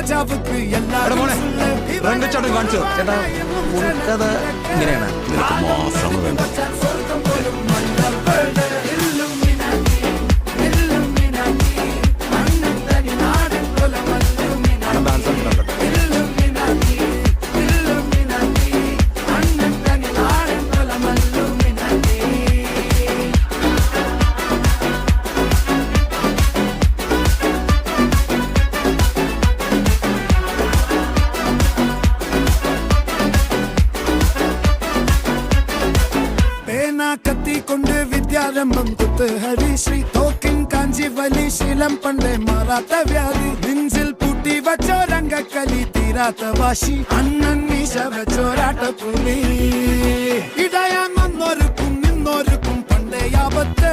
രാജാവുക്ക് എല്ലാവരും കാണിച്ചു ചേട്ടാ കഥ ഇങ്ങനെയാണ് മാസം വേണ്ട കത്തി കൊണ്ട് വിദ്യാരംഭം കുത്ത് ഹരിശ്രീ തോക്കിൻ കാഞ്ചി വലി ശീലം പണ്ടേ മാറാത്ത വ്യാധി നെഞ്ചിൽ പൂട്ടി വച്ചോരംഗക്കലി തീരാത്ത വാശി അണ്ണൻ മീശ വെച്ചോരാട്ട പുലി ഇടയാൻ വന്നോർക്കും നിന്നോർക്കും പണ്ടേ ആപത്ത്